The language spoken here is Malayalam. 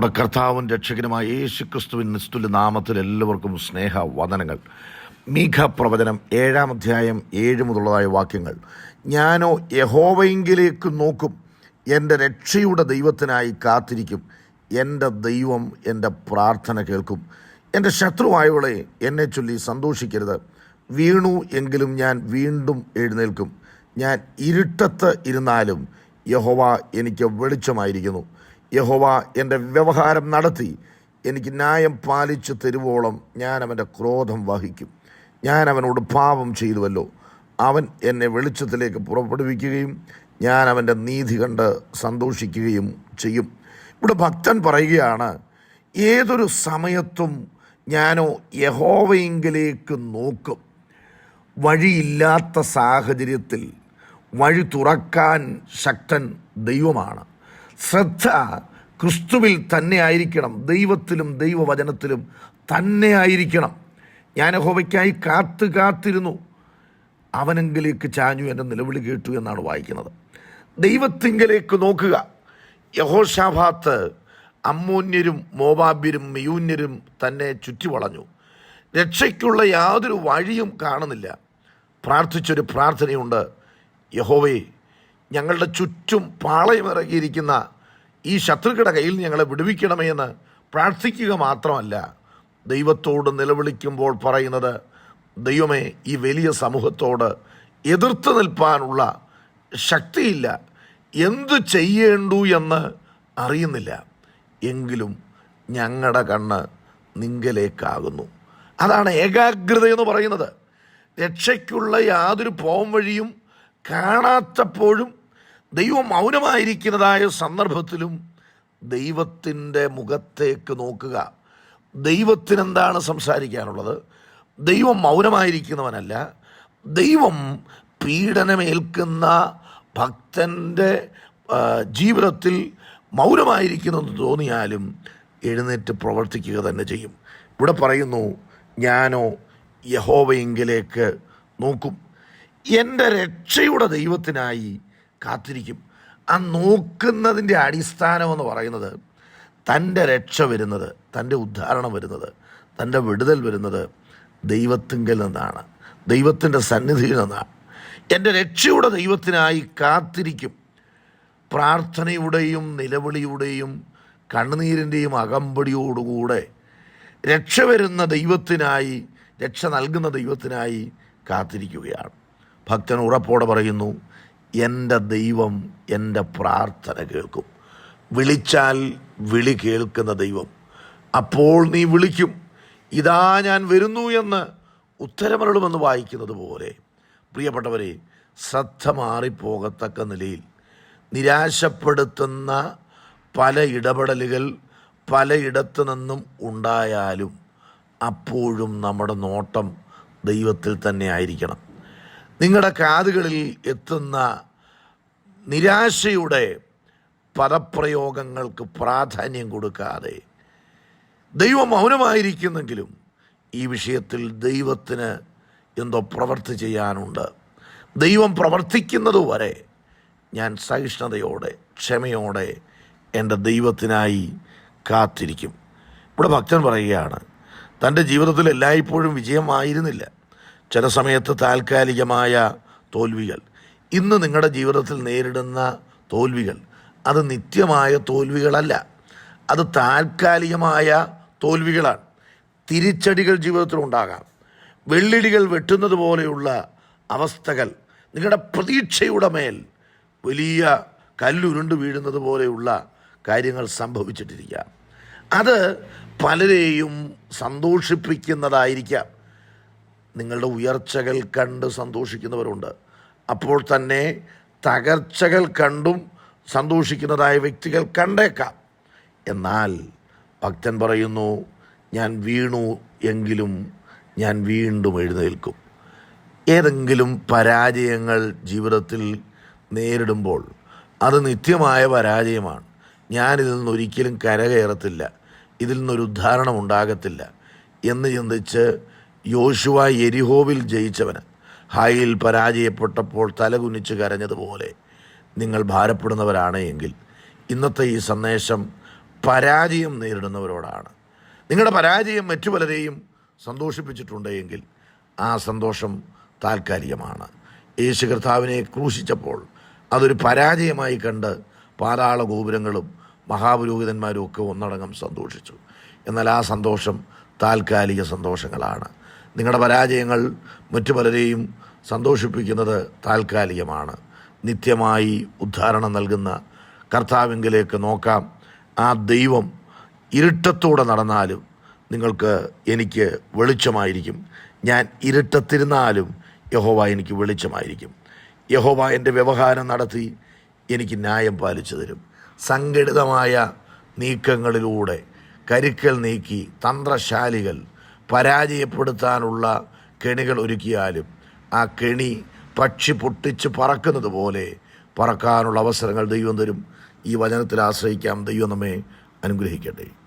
നമ്മുടെ കർത്താവും രക്ഷകനുമായ യേശുക്രിസ്തുവിൻ നിസ്തുല്യ നാമത്തിൽ എല്ലാവർക്കും സ്നേഹവന്ദനങ്ങൾ. മീഖ പ്രവചനം 7-ാം അധ്യായം 7 മുതലുള്ളതായ വാക്യങ്ങൾ. ഞാനോ യഹോവയിങ്കിലേക്ക് നോക്കും, എൻ്റെ രക്ഷയുടെ ദൈവത്തിനായി കാത്തിരിക്കും. എൻ്റെ ദൈവം എൻ്റെ പ്രാർത്ഥന കേൾക്കും. എൻ്റെ ശത്രുവായവളെ എന്നെ ചൊല്ലി സന്തോഷിക്കരുത്. വീണു എങ്കിലും ഞാൻ വീണ്ടും എഴുന്നേൽക്കും. ഞാൻ ഇരുട്ടത്ത് ഇരുന്നാലും യഹോവ എനിക്ക് വെളിച്ചമായിരിക്കുന്നു. യഹോവ എൻ്റെ വ്യവഹാരം നടത്തി എനിക്ക് ന്യായം പാലിച്ചു തരുവോളം ഞാൻ അവൻ്റെ ക്രോധം വഹിക്കും. ഞാൻ അവനോട് പാപം ചെയ്തുവല്ലോ. അവൻ എന്നെ വെളിച്ചത്തിലേക്ക് പുറപ്പെടുവിക്കുകയും ഞാൻ അവൻ്റെ നീതി കണ്ട് സന്തോഷിക്കുകയും ചെയ്യും. ഇവിടെ ഭക്തൻ പറയുകയാണ്, ഏതൊരു സമയത്തും ഞാനോ യഹോവയിങ്കിലേക്ക് നോക്കും. വഴിയില്ലാത്ത സാഹചര്യത്തിൽ വഴി തുറക്കാൻ ശക്തൻ ദൈവമാണ്. ശ്രദ്ധ ക്രിസ്തുവിൽ തന്നെ ആയിരിക്കണം, ദൈവത്തിലും ദൈവവചനത്തിലും തന്നെ ആയിരിക്കണം. ഞാൻ യഹോവയ്ക്കായി കാത്തിരുന്നു, അവനെങ്കിലേക്ക് ചാഞ്ഞു, എൻ്റെ നിലവിളി കേട്ടു എന്നാണ് വായിക്കുന്നത്. ദൈവത്തിങ്കലേക്ക് നോക്കുക. യഹോശാഫാത്ത് അമ്മോന്യരും മോവാബ്യരും മെയൂന്യരും തന്നെ ചുറ്റിവളഞ്ഞു. രക്ഷയ്ക്കുള്ള യാതൊരു വഴിയും കാണുന്നില്ല. പ്രാർത്ഥിച്ചൊരു പ്രാർത്ഥനയുണ്ട്, യഹോവേ, ഞങ്ങളുടെ ചുറ്റും പാളയമിറങ്ങിയിരിക്കുന്ന ഈ ശത്രുക്കളുടെ കയ്യിൽ ഞങ്ങളെ വിടുവിക്കണമേ എന്ന് പ്രാർത്ഥിക്കുക മാത്രമല്ല, ദൈവത്തോട് നിലവിളിക്കുമ്പോൾ പറയുന്നത്, ദൈവമേ, ഈ വലിയ സമൂഹത്തോട് എതിർത്ത് നിൽപ്പാനുള്ള ശക്തിയില്ല, എന്തു ചെയ്യേണ്ടു എന്ന് അറിയുന്നില്ല, എങ്കിലും ഞങ്ങളുടെ കണ്ണ് നിങ്കലേക്കാകുന്നു. അതാണ് ഏകാഗ്രത എന്ന് പറയുന്നത്. രക്ഷയ്ക്കുള്ള യാതൊരു പോം വഴിയും കാണാത്തപ്പോഴും ദൈവം മൗനമായിരിക്കുന്നതായ സന്ദർഭത്തിലും ദൈവത്തിൻ്റെ മുഖത്തേക്ക് നോക്കുക. ദൈവത്തിനെന്താണ് സംസാരിക്കാനുള്ളത്? ദൈവം മൗനമായിരിക്കുന്നവനല്ല. ദൈവം പീഡനമേൽക്കുന്ന ഭക്തൻ്റെ ജീവിതത്തിൽ മൗനമായിരിക്കുന്നെന്ന് തോന്നിയാലും എഴുന്നേറ്റ് പ്രവർത്തിക്കുക തന്നെ ചെയ്യും. ഇവിടെ പറയുന്നു, ഞാനോ യഹോവയിങ്കിലേക്ക് നോക്കും, എൻ്റെ രക്ഷയുടെ ദൈവത്തിനായി കാത്തിരിക്കും. ആ നോക്കുന്നതിൻ്റെ അടിസ്ഥാനമെന്ന് പറയുന്നത്, തൻ്റെ രക്ഷ വരുന്നത്, തൻ്റെ ഉദ്ധാരണം വരുന്നത്, തൻ്റെ വിടുതൽ വരുന്നത് ദൈവത്തിങ്കൽ നിന്നാണ്, ദൈവത്തിൻ്റെ സന്നിധിയിൽ നിന്നാണ്. എൻ്റെ രക്ഷയുടെ ദൈവത്തിനായി കാത്തിരിക്കും. പ്രാർത്ഥനയുടെയും നിലവിളിയുടെയും കണ്ണുനീരിൻ്റെയും അകമ്പടിയോടുകൂടെ രക്ഷ വരുന്ന ദൈവത്തിനായി, രക്ഷ നൽകുന്ന ദൈവത്തിനായി കാത്തിരിക്കുകയാണ്. ഭക്തൻ ഉറപ്പോടെ പറയുന്നു, എൻ്റെ ദൈവം എൻ്റെ പ്രാർത്ഥന കേൾക്കും. വിളിച്ചാൽ വിളി കേൾക്കുന്ന ദൈവം. അപ്പോൾ നീ വിളിക്കും, ഇതാ ഞാൻ വരുന്നു എന്ന് ഉത്തരമരുളുമെന്ന് വായിക്കുന്നത് പോലെ, പ്രിയപ്പെട്ടവരെ, ശ്രദ്ധ മാറിപ്പോകത്തക്ക നിലയിൽ നിരാശപ്പെടുത്തുന്ന പല ഇടപെടലുകൾ പലയിടത്തു നിന്നും ഉണ്ടായാലും അപ്പോഴും നമ്മുടെ നോട്ടം ദൈവത്തിൽ തന്നെ ആയിരിക്കണം. നിങ്ങളുടെ കാതുകളിൽ എത്തുന്ന നിരാശയുടെ പദപ്രയോഗങ്ങൾക്ക് പ്രാധാന്യം കൊടുക്കാതെ, ദൈവം മൗനമായിരിക്കുന്നെങ്കിലും ഈ വിഷയത്തിൽ ദൈവത്തിന് എന്തോ പ്രവൃത്തി ചെയ്യാനുണ്ട്. ദൈവം പ്രവർത്തിക്കുന്നതുവരെ ഞാൻ സഹിഷ്ണുതയോടെ ക്ഷമയോടെ എൻ്റെ ദൈവത്തിനായി കാത്തിരിക്കും. ഇവിടെ ഭക്തൻ പറയുകയാണ്, തൻ്റെ ജീവിതത്തിൽ എല്ലായ്പ്പോഴും വിജയമായിരുന്നില്ല. ചില സമയത്ത് താൽക്കാലികമായ തോൽവികൾ. ഇന്ന് നിങ്ങളുടെ ജീവിതത്തിൽ നേരിടുന്ന തോൽവികൾ അത് നിത്യമായ തോൽവികളല്ല, അത് താൽക്കാലികമായ തോൽവികളാണ്. തിരിച്ചടികൾ ജീവിതത്തിലുണ്ടാകാം. വെള്ളിടികൾ വെട്ടുന്നത് പോലെയുള്ള അവസ്ഥകൾ നിങ്ങളുടെ പ്രതീക്ഷയുടെ മേൽ വലിയ കല്ലുരുണ്ട് വീഴുന്നത് പോലെയുള്ള കാര്യങ്ങൾ സംഭവിച്ചിട്ടിരിക്കാം. അത് പലരെയും സന്തോഷിപ്പിക്കുന്നതായിരിക്കാം. നിങ്ങളുടെ ഉയർച്ചകൾ കണ്ട് സന്തോഷിക്കുന്നവരുണ്ട്. അപ്പോൾ തന്നെ തകർച്ചകൾ കണ്ടും സന്തോഷിക്കുന്നതായ വ്യക്തികൾ കണ്ടേക്കാം. എന്നാൽ ഭക്തൻ പറയുന്നു, ഞാൻ വീണു എങ്കിലും ഞാൻ വീണ്ടും എഴുന്നേൽക്കും. ഏതെങ്കിലും പരാജയങ്ങൾ ജീവിതത്തിൽ നേരിടുമ്പോൾ അത് നിത്യമായ പരാജയമാണ്. ഞാനിതിൽ നിന്നൊരിക്കലും കരകയറത്തില്ല, ഇതിൽ നിന്നൊരു ഉദ്ധാരണം ഉണ്ടാകത്തില്ല എന്ന് ചിന്തിച്ച് യോശുവ യെരിഹോവിൽ ജയിച്ചവന് ഹായിൽ പരാജയപ്പെട്ടപ്പോൾ തലകുനിച്ച് കരഞ്ഞതുപോലെ നിങ്ങൾ ഭാരപ്പെടുന്നവരാണ് എങ്കിൽ ഇന്നത്തെ ഈ സന്ദേശം പരാജയം നേരിടുന്നവരോടാണ്. നിങ്ങളുടെ പരാജയം മറ്റു പലരെയും സന്തോഷിപ്പിച്ചിട്ടുണ്ടെങ്കിൽ ആ സന്തോഷം താൽക്കാലികമാണ്. യേശു കർത്താവിനെ ക്രൂശിച്ചപ്പോൾ അതൊരു പരാജയമായി കണ്ട് പാതാള ഗോപുരങ്ങളും മഹാപുരോഹിതന്മാരും ഒക്കെ ഒന്നടങ്കം സന്തോഷിച്ചു. എന്നാൽ ആ സന്തോഷം താൽക്കാലിക സന്തോഷങ്ങളാണ്. നിങ്ങളുടെ പരാജയങ്ങൾ മറ്റു പലരെയും സന്തോഷിപ്പിക്കുന്നത് താൽക്കാലികമാണ്. നിത്യമായി ഉദ്ധാരണം നൽകുന്ന കർത്താവിങ്കിലേക്ക് നോക്കാം. ആ ദൈവം ഇരുട്ടത്തോടെ നടന്നാലും എനിക്ക് വെളിച്ചമായിരിക്കും. ഞാൻ ഇരുട്ടത്തിരുന്നാലും യഹോവ എനിക്ക് വെളിച്ചമായിരിക്കും. യഹോവ എൻ്റെ വ്യവഹാരം നടത്തി എനിക്ക് ന്യായം പാലിച്ചു തരും. സംഘടിതമായ നീക്കങ്ങളിലൂടെ കരുക്കൾ നീക്കി തന്ത്രശാലികൾ പരാജയപ്പെടുത്താനുള്ള കെണികൾ ഒരുക്കിയാലും ആ കെണി പക്ഷി പൊട്ടിച്ച് പറക്കുന്നത് പോലെ പറക്കാനുള്ള അവസരങ്ങൾ ദൈവം തരും. ഈ വചനത്തിൽ ആശ്രയിക്കാം. ദൈവം നമ്മെ അനുഗ്രഹിക്കട്ടെ.